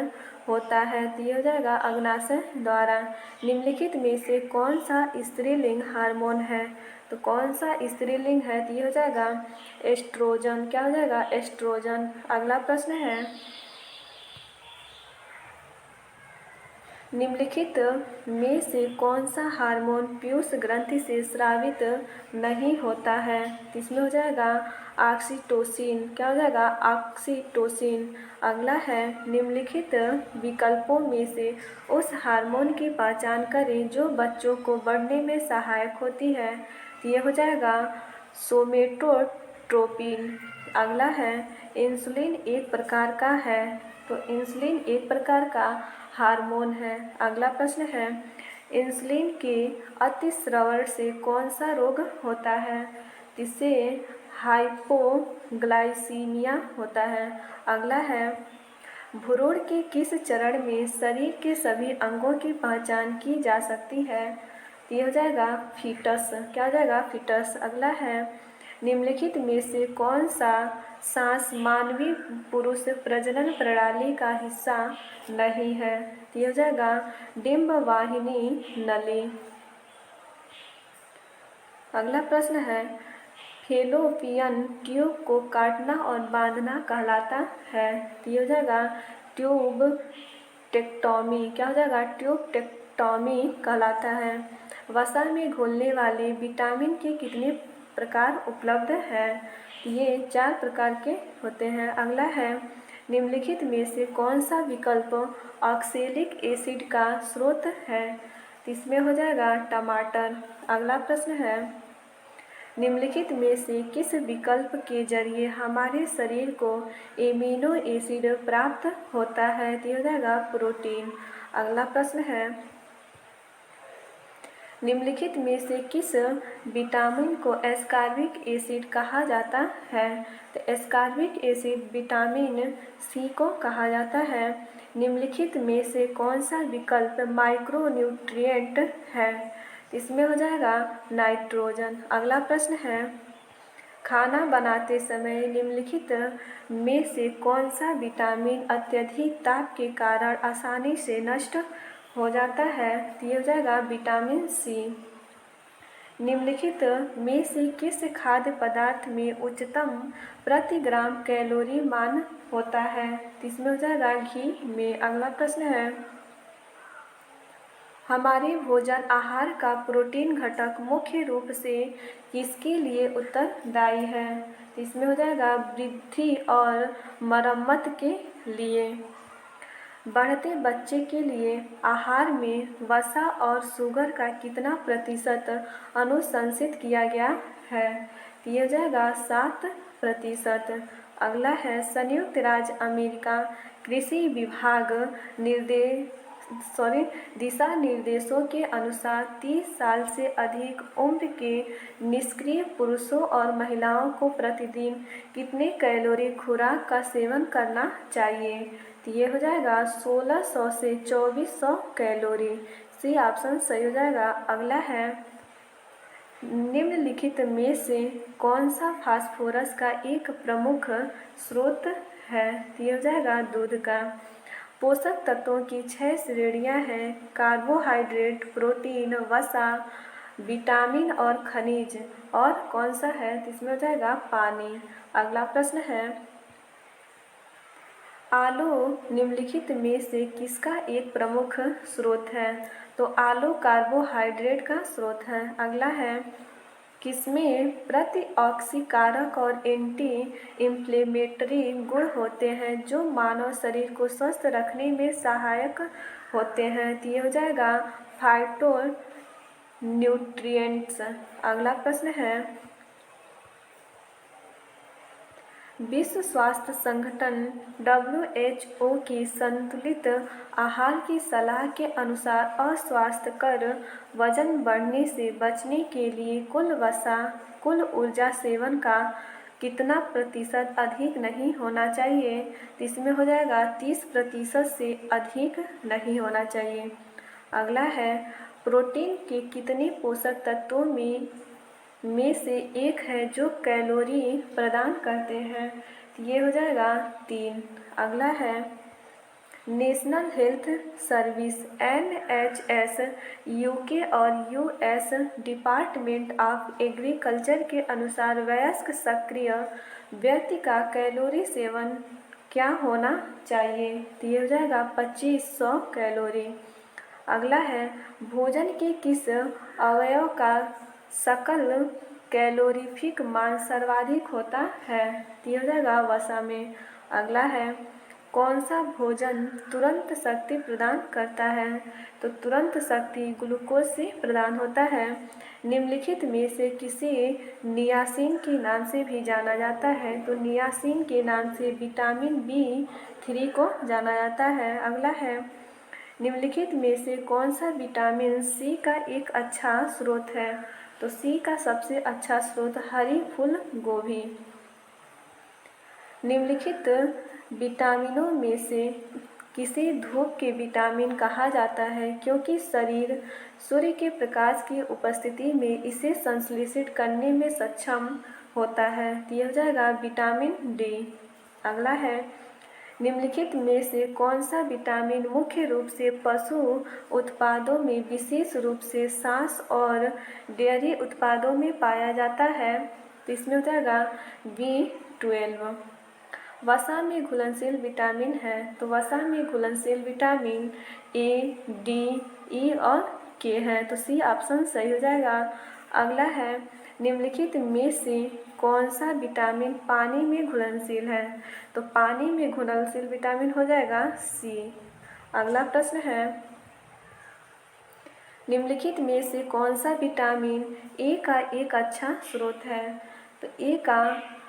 होता है? तो ये हो जाएगा अग्नाशय द्वारा। निम्नलिखित में से कौन सा स्त्रीलिंग हार्मोन है? तो कौन सा स्त्रीलिंग है? तो ये हो जाएगा एस्ट्रोजन। क्या हो जाएगा एस्ट्रोजन। अगला प्रश्न है निम्नलिखित में से कौन सा हार्मोन पीयूष ग्रंथि से स्रावित नहीं होता है? तो इसमें हो जाएगा ऑक्सीटोसिन। क्या हो जाएगा ऑक्सीटोसिन। अगला है निम्नलिखित विकल्पों में से उस हार्मोन की पहचान करें जो बच्चों को बढ़ने में सहायक होती है। तो ये हो जाएगा सोमेटोट्रोपिन। अगला है इंसुलिन एक प्रकार का है। तो इंसुलिन एक प्रकार का हार्मोन है। अगला प्रश्न है इंसुलिन के अतिस्रवण से कौन सा रोग होता है? इससे हाइपोग्लाइसीमिया होता है। अगला है भ्रूण के किस चरण में शरीर के सभी अंगों की पहचान की जा सकती है? तो ये हो जाएगा फीटस। क्या हो जाएगा? फीटस। अगला है निम्नलिखित में से कौन सा सांस मानवीय पुरुष प्रजनन प्रणाली का हिस्सा नहीं है? तो ये हो जाएगा डिंब वाहिनी नली। अगला प्रश्न है फेलोपियन ट्यूब को काटना और बांधना कहलाता है? तो ये हो जाएगा ट्यूब टेक्टोमी। क्या हो जाएगा? ट्यूब टेक्टोमी कहलाता है। वसा में घुलने वाले विटामिन के कितने प्रकार उपलब्ध हैं? ये 4 प्रकार के होते हैं। अगला है निम्नलिखित में से कौन सा विकल्प ऑक्सैलिक एसिड का स्रोत है? तो इसमें हो जाएगा टमाटर। अगला प्रश्न है निम्नलिखित में से किस विकल्प के जरिए हमारे शरीर को एमिनो एसिड प्राप्त होता है? तो हो जाएगा प्रोटीन। अगला प्रश्न है निम्नलिखित में से किस विटामिन को एस्कॉर्बिक एसिड कहा जाता है? तो एस्कॉर्बिक एसिड विटामिन सी को कहा जाता है। निम्नलिखित में से कौन सा विकल्प माइक्रोन्यूट्रिएंट है? इसमें हो जाएगा नाइट्रोजन। अगला प्रश्न है खाना बनाते समय निम्नलिखित में से कौन सा विटामिन अत्यधिक ताप के कारण आसानी से नष्ट हो जाता है? तो ये हो जाएगा विटामिन सी। निम्नलिखित में से किस खाद्य पदार्थ में उच्चतम प्रति ग्राम कैलोरी मान होता है? तो इसमें हो जाएगा घी में। अगला प्रश्न है हमारे भोजन आहार का प्रोटीन घटक मुख्य रूप से किसके लिए उत्तरदायी है? तो इसमें हो जाएगा वृद्धि और मरम्मत के लिए। बढ़ते बच्चे के लिए आहार में वसा और शुगर का कितना प्रतिशत अनुशंसित किया गया है? तो ये हो जाएगा 7%। अगला है संयुक्त राज्य अमेरिका कृषि विभाग दिशा निर्देशों के अनुसार 30 साल से अधिक उम्र के निष्क्रिय पुरुषों और महिलाओं को प्रतिदिन कितने कैलोरी खुराक का सेवन करना चाहिए? तो ये हो जाएगा 1600 से 2400 कैलोरी। सी ऑप्शन सही हो जाएगा। अगला है निम्नलिखित में से कौन सा फास्फोरस का एक प्रमुख स्रोत है? तो ये हो जाएगा दूध का। पोषक तत्वों की 6 श्रेणियां हैं कार्बोहाइड्रेट, प्रोटीन, वसा, विटामिन और खनिज। और कौन सा है? तो इसमें हो जाएगा पानी। अगला प्रश्न है आलू निम्नलिखित में से किसका एक प्रमुख स्रोत है? तो आलू कार्बोहाइड्रेट का स्रोत है। अगला है किसमें प्रतिऑक्सीकारक और एंटी इंफ्लेमेटरी गुण होते हैं जो मानव शरीर को स्वस्थ रखने में सहायक होते हैं? तो ये हो जाएगा फाइटो न्यूट्रिएंट्स। अगला प्रश्न है विश्व स्वास्थ्य संगठन WHO की संतुलित आहार की सलाह के अनुसार अस्वास्थ्यकर वजन बढ़ने से बचने के लिए कुल वसा कुल ऊर्जा सेवन का कितना प्रतिशत अधिक नहीं होना चाहिए? तो इसमें हो जाएगा 30% से अधिक नहीं होना चाहिए। अगला है प्रोटीन के कितने पोषक तत्वों में से एक है जो कैलोरी प्रदान करते हैं? तो ये हो जाएगा 3। अगला है national health service NHS UK और US डिपार्टमेंट ऑफ एग्रीकल्चर के अनुसार वयस्क सक्रिय व्यक्ति का कैलोरी सेवन क्या होना चाहिए? तो ये हो जाएगा 2500 कैलोरी। अगला है भोजन के किस अवयव का सकल कैलोरीफिक मान सर्वाधिक होता है? तो ये हो जाएगा वसा में। अगला है कौन सा भोजन तुरंत शक्ति प्रदान करता है? तो तुरंत शक्ति ग्लूकोज से प्रदान होता है। निम्नलिखित में से किसे नियासिन के नाम से भी जाना जाता है? तो नियासिन के नाम से विटामिन B3 को जाना जाता है। अगला है निम्नलिखित में से कौन सा विटामिन सी का एक अच्छा स्रोत है? तो सी का सबसे अच्छा स्रोत हरी फूल गोभी। निम्नलिखित विटामिनों में से किसे धूप के विटामिन कहा जाता है क्योंकि शरीर सूर्य के प्रकाश की उपस्थिति में इसे संश्लेषित करने में सक्षम होता है। तो यह हो जाएगा विटामिन डी। अगला है, निम्नलिखित में से कौन सा विटामिन मुख्य रूप से पशु उत्पादों में विशेष रूप से सांस और डेयरी उत्पादों में पाया जाता है? तो इसमें हो जाएगा B12। वसा में घुलनशील विटामिन है, तो वसा में घुलनशील विटामिन ए, डी, ई और के है, तो सी ऑप्शन सही हो जाएगा। अगला है, निम्नलिखित में से कौन सा विटामिन पानी में घुलनशील है? तो पानी में घुलनशील विटामिन हो जाएगा सी। अगला प्रश्न है, निम्नलिखित में से कौन सा विटामिन ए का एक अच्छा स्रोत है? तो ए का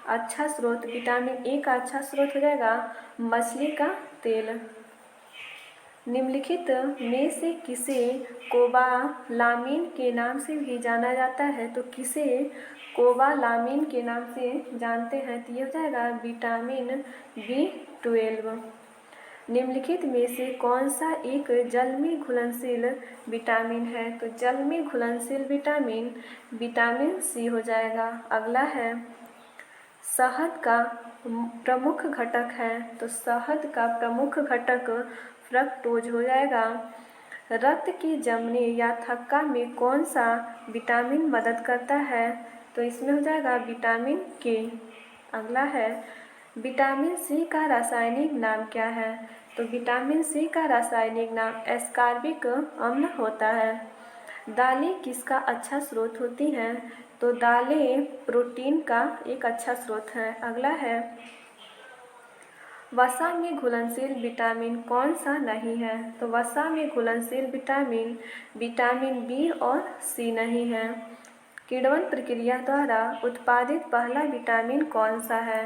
अच्छा स्रोत, विटामिन ए का अच्छा स्रोत हो जाएगा मछली का तेल। निम्नलिखित में से किसे कोबालामिन के नाम से भी जाना जाता है? तो किसे कोबालामिन के नाम से जानते हैं? तो ये हो जाएगा विटामिन B12। निम्नलिखित में से कौन सा एक जल में घुलनशील विटामिन है? तो जल में घुलनशील विटामिन विटामिन सी हो जाएगा। अगला है, शहद का प्रमुख घटक है, तो शहद का प्रमुख घटक फ्रक्टोज हो जाएगा। रक्त के जमने या थक्का में कौन सा विटामिन मदद करता है? तो इसमें हो जाएगा विटामिन के। अगला है, विटामिन सी का रासायनिक नाम क्या है? तो विटामिन सी का रासायनिक नाम एस्कॉर्बिक अम्ल होता है। दालें किसका अच्छा स्रोत होती हैं? तो दालें प्रोटीन का एक अच्छा स्रोत है। अगला है, वसा में घुलनशील विटामिन कौन सा नहीं है? तो वसा में घुलनशील विटामिन विटामिन बी और सी नहीं है। किण्वन प्रक्रिया द्वारा उत्पादित पहला विटामिन कौन सा है?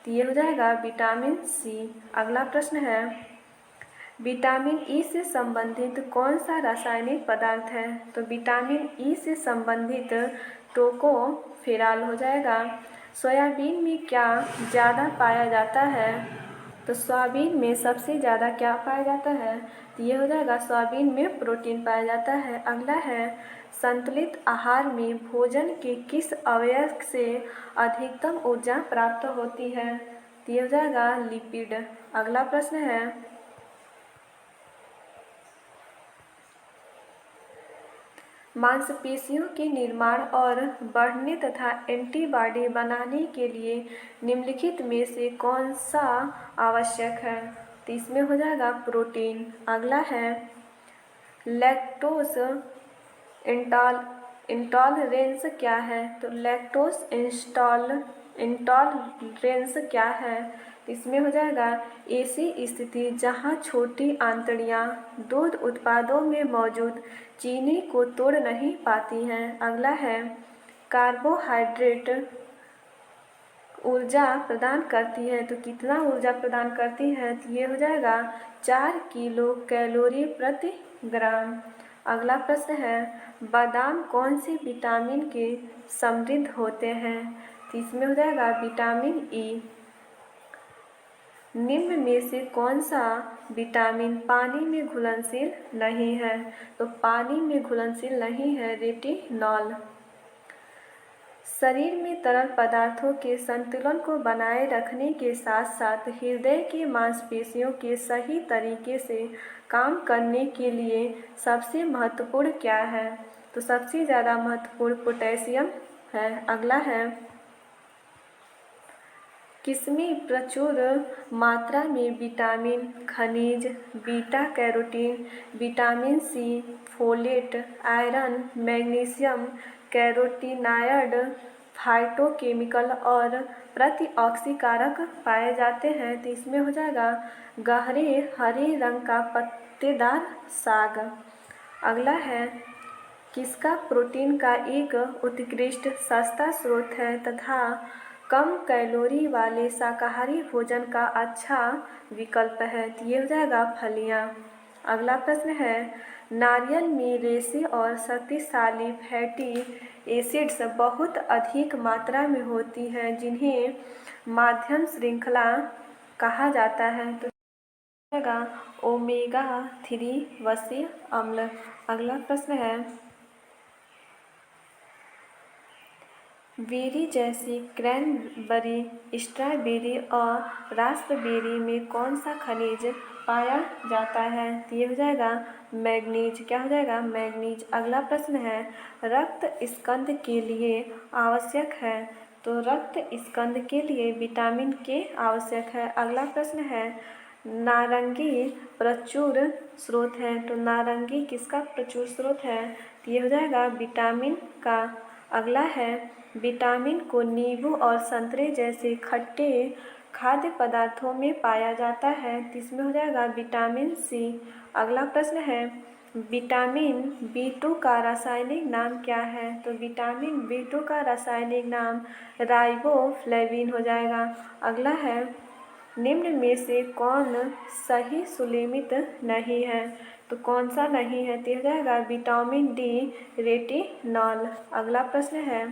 तो ये हो जाएगा विटामिन सी। अगला प्रश्न है, विटामिन ई से संबंधित कौन सा रासायनिक पदार्थ है? तो विटामिन ई से संबंधित टोकोफेरॉल हो जाएगा। सोयाबीन में क्या ज़्यादा पाया जाता है? तो सोयाबीन में सबसे ज़्यादा क्या पाया जाता है? तो ये हो जाएगा सोयाबीन में प्रोटीन पाया जाता है। अगला है, संतुलित आहार में भोजन के किस अवयव से अधिकतम ऊर्जा प्राप्त होती है? तो ये हो जाएगा लिपिड। अगला प्रश्न है, मांसपेशियों के निर्माण और बढ़ने तथा एंटीबॉडी बनाने के लिए निम्नलिखित में से कौन सा आवश्यक है? तो इसमें हो जाएगा प्रोटीन। अगला है, लैक्टोज इंटॉलरेंस क्या है? तो लैक्टोज इंटॉलरेंस क्या है? इसमें हो जाएगा ऐसी स्थिति जहां छोटी आंतड़ियां दूध उत्पादों में मौजूद चीनी को तोड़ नहीं पाती हैं। अगला है, कार्बोहाइड्रेट ऊर्जा प्रदान करती है, तो कितना ऊर्जा प्रदान करती है? तो ये हो जाएगा 4 किलो कैलोरी प्रति ग्राम। अगला प्रश्न है, बादाम कौन से विटामिन के समृद्ध होते हैं? तो इसमें हो जाएगा विटामिन ई। निम्न में से कौन सा विटामिन पानी में घुलनशील नहीं है? तो पानी में घुलनशील नहीं है रेटिनॉल। शरीर में तरल पदार्थों के संतुलन को बनाए रखने के साथ साथ हृदय की मांसपेशियों के सही तरीके से काम करने के लिए सबसे महत्वपूर्ण क्या है? तो सबसे ज़्यादा महत्वपूर्ण पोटेशियम है। अगला है, किसमें प्रचुर मात्रा में विटामिन, खनिज, beta carotene, vitamin C, folate, iron, magnesium, carotenoid, phytochemical और प्रतिऑक्सीकारक पाए जाते हैं? तो इसमें हो जाएगा गहरे हरे रंग का पत्तेदार साग। अगला है, किसका प्रोटीन का एक उत्कृष्ट सस्ता स्रोत है तथा कम कैलोरी वाले शाकाहारी भोजन का अच्छा विकल्प है? तो ये हो जाएगा फलियां। अगला प्रश्न है, नारियल में रेशे और शक्तिशाली फैटी एसिड्स बहुत अधिक मात्रा में होती हैं जिन्हें मध्यम श्रृंखला कहा जाता है। तो जाएगा ओमेगा 3 वसीय अम्ल। अगला प्रश्न है, बेरी जैसी क्रैनबेरी, स्ट्रॉबेरी और रास्पबेरी में कौन सा खनिज पाया जाता है? तो ये हो जाएगा मैग्नीज। क्या हो जाएगा? मैग्नीज। अगला प्रश्न है, रक्त स्कंद के लिए आवश्यक है। तो रक्त स्कंद के लिए विटामिन के आवश्यक है। अगला प्रश्न है, नारंगी प्रचुर स्रोत है। तो नारंगी किसका प्रचुर स्रोत है? तो ये हो जाएगा विटामिन का। अगला है, विटामिन को नींबू और संतरे जैसे खट्टे खाद्य पदार्थों में पाया जाता है। इसमें हो जाएगा विटामिन सी। अगला प्रश्न है, विटामिन B2 का रासायनिक नाम क्या है? तो विटामिन B2 का रासायनिक नाम राइबोफ्लेविन हो जाएगा। अगला है, निम्न में से कौन सही सुलेमित नहीं है? तो कौन सा नहीं है? तो हो जाएगा विटामिन डी रेटिनॉल। अगला प्रश्न है,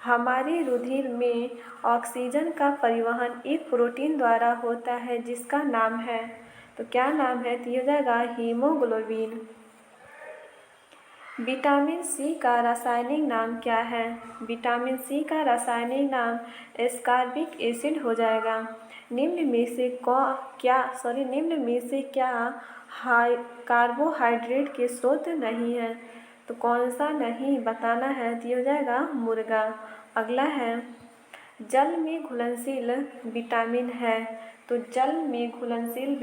हमारे रुधिर में ऑक्सीजन का परिवहन एक प्रोटीन द्वारा होता है जिसका नाम है। तो क्या नाम है? तो ये हो जाएगा हीमोग्लोबिन। विटामिन सी का रासायनिक नाम क्या है? विटामिन सी का रासायनिक नाम एस्कॉर्बिक एसिड हो जाएगा। निम्न में से क्या कार्बोहाइड्रेट के स्रोत नहीं है? तो कौन सा नहीं बताना है? तो ये हो जाएगा मुर्गा। अगला है, जल में घुलनशील विटामिन है। तो जल में घुलनशील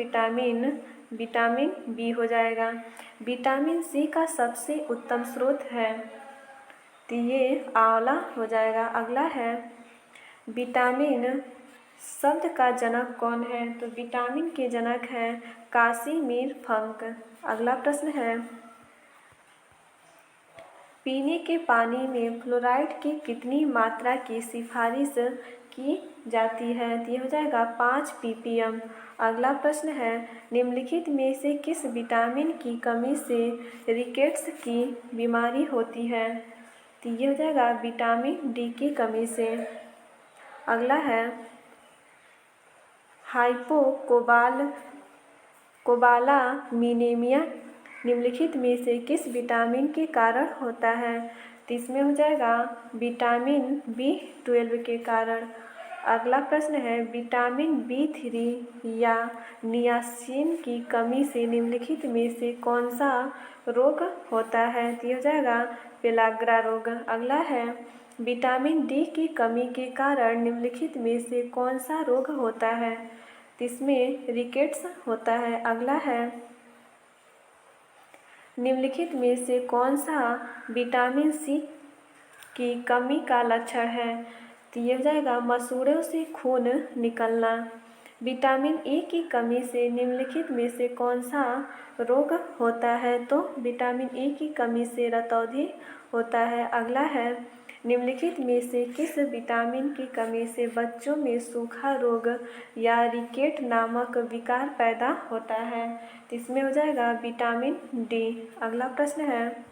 विटामिन बी हो जाएगा। विटामिन सी का सबसे उत्तम स्रोत है, तो ये आंवला हो जाएगा। अगला है, विटामिन शब्द का जनक कौन है? तो विटामिन के जनक हैं कासिमिर फंक। अगला प्रश्न है, पीने के पानी में फ्लोराइड की कितनी मात्रा की सिफारिश की जाती है? तो ये हो जाएगा 5 ppm। अगला प्रश्न है, निम्नलिखित में से किस विटामिन की कमी से रिकेट्स की बीमारी होती है? तो ये हो जाएगा विटामिन डी की कमी से। अगला है, कोबालामिनेमिया निम्नलिखित में से किस विटामिन के कारण होता है? तो इसमें हो जाएगा विटामिन B12 के कारण। अगला प्रश्न है, विटामिन B3 या नियासिन की कमी से निम्नलिखित में से कौन सा रोग होता है? तो ये हो जाएगा पेलाग्रा रोग। अगला है, विटामिन डी की कमी के कारण निम्नलिखित में से कौन सा रोग होता है? इसमें रिकेट्स होता है। अगला है, निम्नलिखित में से कौन सा विटामिन सी की कमी का लक्षण है? तो ये हो जाएगा मसूड़ों से खून निकलना। विटामिन ए की कमी से निम्नलिखित में से कौन सा रोग होता है? तो विटामिन ए की कमी से रतौंधी होता है। अगला है, निम्नलिखित में से किस विटामिन की कमी से बच्चों में सूखा रोग या रिकेट नामक विकार पैदा होता है? तो इसमें हो जाएगा विटामिन डी। अगला प्रश्न है,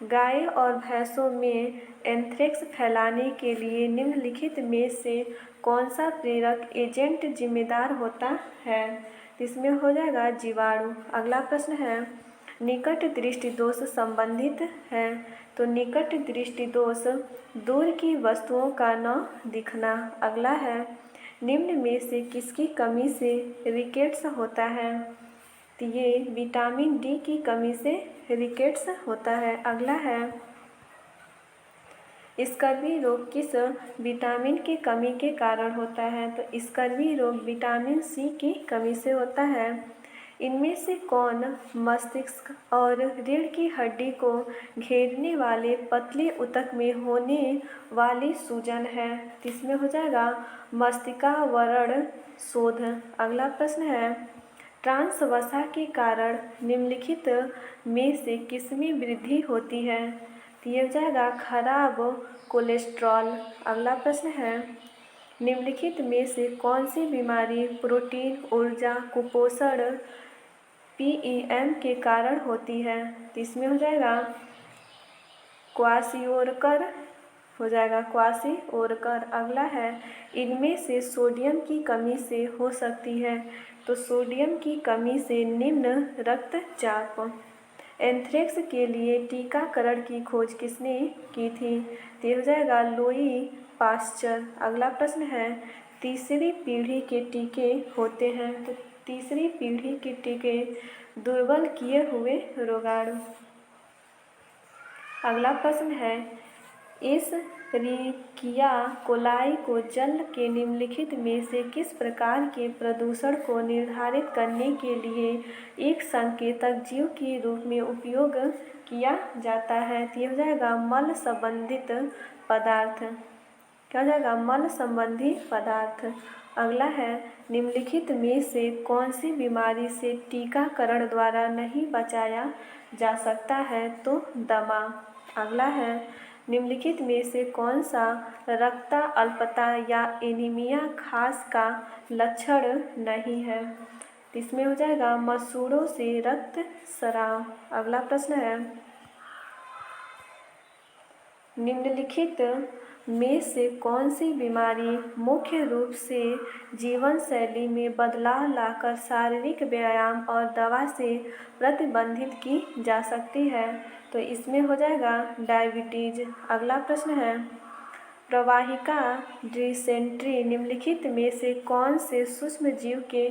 गाय और भैंसों में एंथ्रेक्स फैलाने के लिए निम्नलिखित में से कौन सा प्रेरक एजेंट जिम्मेदार होता है? तो इसमें हो जाएगा जीवाणु। अगला प्रश्न है, निकट दृष्टि दोष संबंधित है। तो निकट दृष्टि दोष दूर की वस्तुओं का न दिखना। अगला है, निम्न में से किसकी कमी से रिकेट्स होता है? तो ये विटामिन डी की कमी से रिकेट्स होता है। अगला है, स्कर्वी रोग किस विटामिन की कमी के कारण होता है? तो स्कर्वी रोग विटामिन सी की कमी से होता है। इनमें से कौन मस्तिष्क और रीढ़ की हड्डी को घेरने वाले पतले ऊतक में होने वाली सूजन है? इसमें हो जाएगा मस्तिष्कावरण शोथ। अगला प्रश्न है, ट्रांस वसा के कारण निम्नलिखित में से किसमें वृद्धि होती है? तो ये हो जाएगा खराब कोलेस्ट्रॉल। अगला प्रश्न है, निम्नलिखित में से कौन सी बीमारी प्रोटीन ऊर्जा कुपोषण PEM के कारण होती है? तो इसमें हो जाएगा क्वाशियोरकर हो जाएगा क्वासी ओरकर। अगला है इनमें से सोडियम की कमी से हो सकती है, तो सोडियम की कमी से निम्न रक्तचाप। एंथ्रेक्स के लिए टीकाकरण की खोज किसने की थी? तो ये हो जाएगा लुई पास्चर। अगला प्रश्न है तीसरी पीढ़ी के टीके होते हैं, तो तीसरी पीढ़ी के टीके दुर्बल किए हुए रोगाणु। अगला प्रश्न है एशेरिकिया कोलाई को जल के निम्नलिखित में से किस प्रकार के प्रदूषण को निर्धारित करने के लिए एक संकेतक जीव के रूप में उपयोग किया जाता है? तो ये हो जाएगा मल संबंधित पदार्थ। क्या हो जाएगा? मल संबंधी पदार्थ। अगला है निम्नलिखित में से कौन सी बीमारी से टीकाकरण द्वारा नहीं बचाया जा सकता है? तो दमा। अगला है निम्नलिखित में से कौन सा रक्त अल्पता या एनीमिया खास का लक्षण नहीं है? इसमें हो जाएगा मसूड़ों से रक्तस्राव। अगला प्रश्न है निम्नलिखित में से कौन सी बीमारी मुख्य रूप से जीवन शैली में बदलाव लाकर शारीरिक व्यायाम और दवा से प्रतिबंधित की जा सकती है? तो इसमें हो जाएगा डायबिटीज। अगला प्रश्न है प्रवाहिका डिसेंट्री निम्नलिखित में से कौन से सूक्ष्म जीव के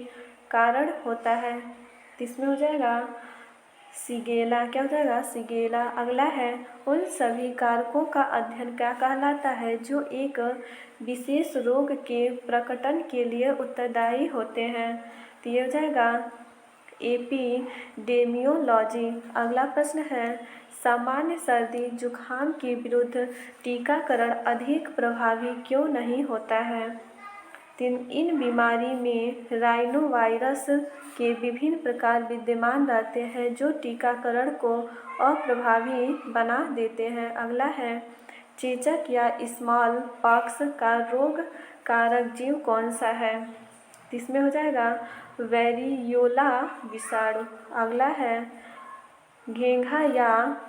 कारण होता है? तो इसमें हो जाएगा सिगेला। क्या हो जाएगा? सिगेला। अगला है उन सभी कारकों का अध्ययन क्या कहलाता है जो एक विशेष रोग के प्रकटन के लिए उत्तरदायी होते हैं? तो ये हो जाएगा एपिडेमियोलॉजी। अगला प्रश्न है सामान्य सर्दी जुकाम के विरुद्ध टीकाकरण अधिक प्रभावी क्यों नहीं होता है? इन बीमारी में राइनोवायरस के विभिन्न प्रकार विद्यमान रहते हैं जो टीकाकरण को अप्रभावी बना देते हैं। अगला है चेचक या स्मॉल पॉक्स का रोग कारक जीव कौन सा है? इसमें हो जाएगा वेरियोला विषाणु। अगला है घेंघा या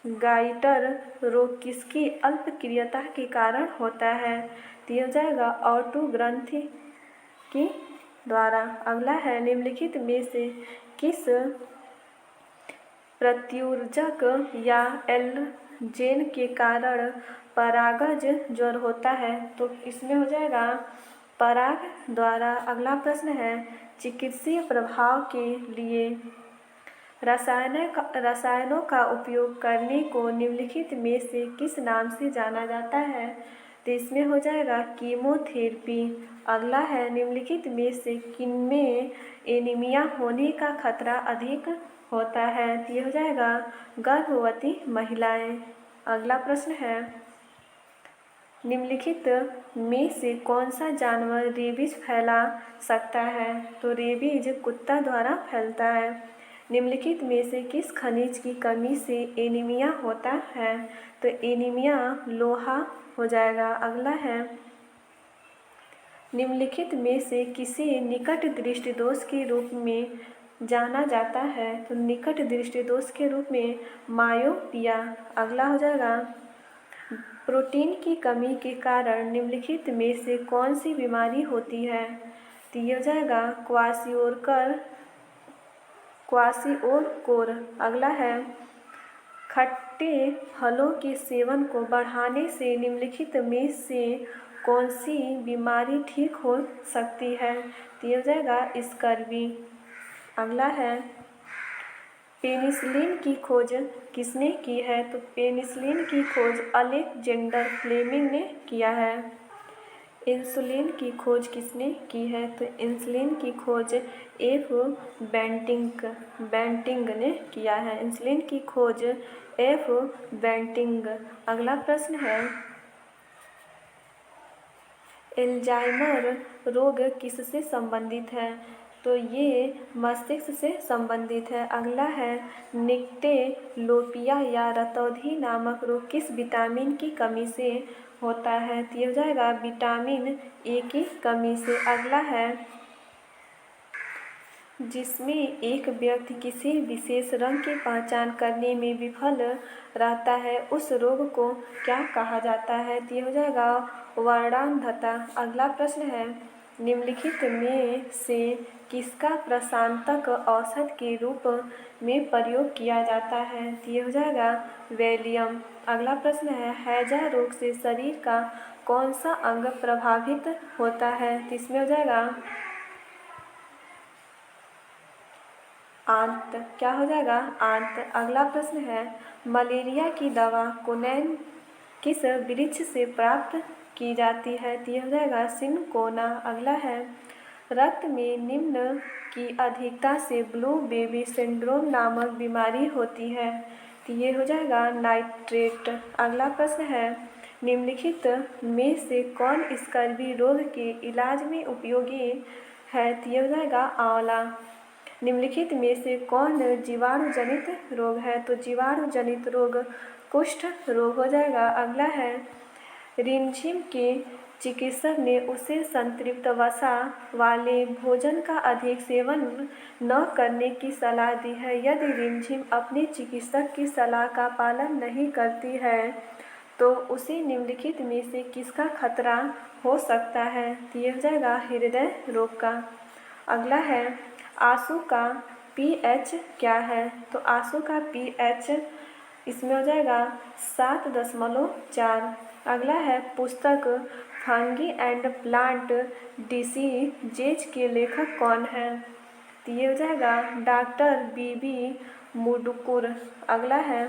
गाइटर रोग किसकी अल्पक्रियता के कारण होता है? तो हो जाएगा ऑटो ग्रंथि के द्वारा। अगला है निम्नलिखित में से किस प्रत्युर्जक या एलर्जेन के कारण परागज ज्वर होता है? तो इसमें हो जाएगा पराग द्वारा। अगला प्रश्न है चिकित्सीय प्रभाव के लिए रसायनों का उपयोग करने को निम्नलिखित में से किस नाम से जाना जाता है? तो इसमें हो जाएगा कीमोथेरेपी। अगला है निम्नलिखित में से किनमें एनीमिया होने का खतरा अधिक होता है? तो ये हो जाएगा गर्भवती महिलाएं। अगला प्रश्न है निम्नलिखित में से कौन सा जानवर रेबीज फैला सकता है? तो रेबीज कुत्ता द्वारा फैलता है। निम्नलिखित में से किस खनिज की कमी से एनीमिया होता है? तो एनीमिया लोहा हो जाएगा। अगला है निम्नलिखित में से किसे निकट दृष्टि दोष के रूप में जाना जाता है? तो निकट दृष्टि दोष के रूप में मायोपिया। अगला हो जाएगा प्रोटीन की कमी के कारण निम्नलिखित में से कौन सी बीमारी होती है? तो ये हो जाएगा क्वासिओरकोर। अगला है खट्टे फलों के सेवन को बढ़ाने से निम्नलिखित में से कौन सी बीमारी ठीक हो सकती है? तो ये हो जाएगा स्कर्वी। अगला है पेनिसिलिन की खोज किसने की है? तो पेनिसिलिन की खोज अलेक्जेंडर फ्लेमिंग ने किया है। इंसुलिन की खोज किसने की है? तो इंसुलिन की खोज एफ बेंटिंग ने किया है। इंसुलिन की खोज एफ बेंटिंग। अगला प्रश्न है एल्जाइमर रोग किससे संबंधित है? तो ये मस्तिष्क से संबंधित है। अगला है निक्टेलोपिया या रतौंधी नामक रोग किस विटामिन की कमी से होता है? तो ये हो जाएगा विटामिन ए की कमी से। अगला है जिसमें एक व्यक्ति किसी विशेष रंग की पहचान करने में विफल रहता है, उस रोग को क्या कहा जाता है? तो ये हो जाएगा वर्णांधता। अगला प्रश्न है, निम्नलिखित में से किसका प्रशांतक औषध के रूप में प्रयोग किया जाता है? तो ये हो जाएगा वैलियम। अगला प्रश्न है, हैजा रोग से शरीर का कौन सा अंग प्रभावित होता है? तो इसमें हो जाएगा आंत। क्या हो जाएगा? आंत। अगला प्रश्न है, मलेरिया की दवा कोनैन किस वृक्ष से प्राप्त की जाती है? तो ये हो जाएगा सिनकोना। अगला है, रक्त में निम्न की अधिकता से ब्लू बेबी सिंड्रोम नामक बीमारी होती है? तो ये हो जाएगा नाइट्रेट। अगला प्रश्न है, निम्नलिखित में से कौन स्कर्वी रोग के इलाज में उपयोगी है? तो ये हो जाएगा आंवला। निम्नलिखित में से कौन जीवाणु जनित रोग है? तो जीवाणु जनित रोग कुष्ठ रोग हो जाएगा। अगला है, रिमझिम के चिकित्सक ने उसे संतृप्त वसा वाले भोजन का अधिक सेवन न करने की सलाह दी है। यदि रिमझिम अपने चिकित्सक की सलाह का पालन नहीं करती है तो उसे निम्नलिखित में से किसका खतरा हो सकता है? तो ये हो जाएगा हृदय रोग का। अगला है, आंसू का पीएच क्या है? तो आंसू का पीएच इसमें हो जाएगा 7.4। अगला है, पुस्तक फंगी एंड प्लांट डिसीजेज के लेखक कौन है? तो ये हो जाएगा डॉक्टर बीबी मुडुकुर। अगला है,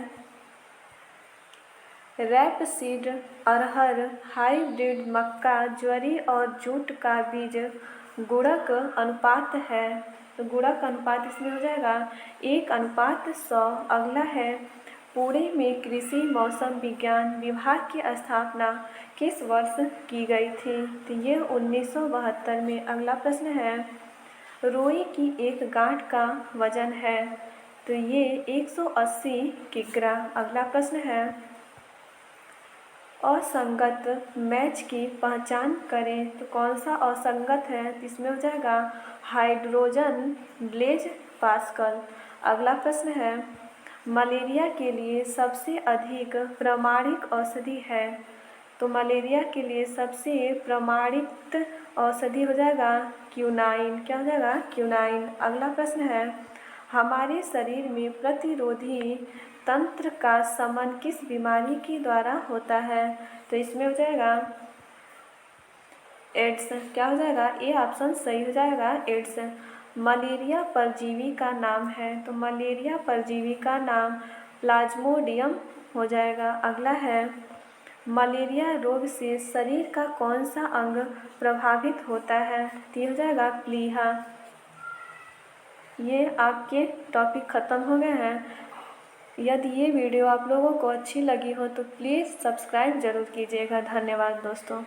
रैपसीड अरहर हाइब्रिड मक्का ज्वारी और जूट का बीज गुणक अनुपात है? तो गुणक अनुपात इसमें हो जाएगा 1:100। अगला है, पुणे में कृषि मौसम विज्ञान विभाग की स्थापना किस वर्ष की गई थी? तो ये 1972 में। अगला प्रश्न है, रुई की एक गांठ का वजन है? तो ये 180 किग्रा। अगला प्रश्न है, असंगत मैच की पहचान करें? तो कौन सा असंगत है? तो इसमें हो जाएगा हाइड्रोजन ब्लेज पास्कल। अगला प्रश्न है, मलेरिया के लिए सबसे अधिक प्रमाणित औषधि है? तो मलेरिया के लिए सबसे प्रमाणित औषधि हो जाएगा क्यूनाइन। क्या हो जाएगा? क्यूनाइन। अगला प्रश्न है, हमारे शरीर में प्रतिरोधी तंत्र का शमन किस बीमारी के द्वारा होता है? तो इसमें हो जाएगा एड्स। क्या हो जाएगा? ए ऑप्शन सही हो जाएगा, एड्स। मलेरिया परजीवी का नाम है? तो मलेरिया परजीवी का नाम प्लाज्मोडियम हो जाएगा। अगला है, मलेरिया रोग से शरीर का कौन सा अंग प्रभावित होता है? तो ये हो जाएगा प्लीहा। ये आपके टॉपिक ख़त्म हो गए हैं। यदि ये वीडियो आप लोगों को अच्छी लगी हो तो प्लीज़ सब्सक्राइब ज़रूर कीजिएगा। धन्यवाद दोस्तों।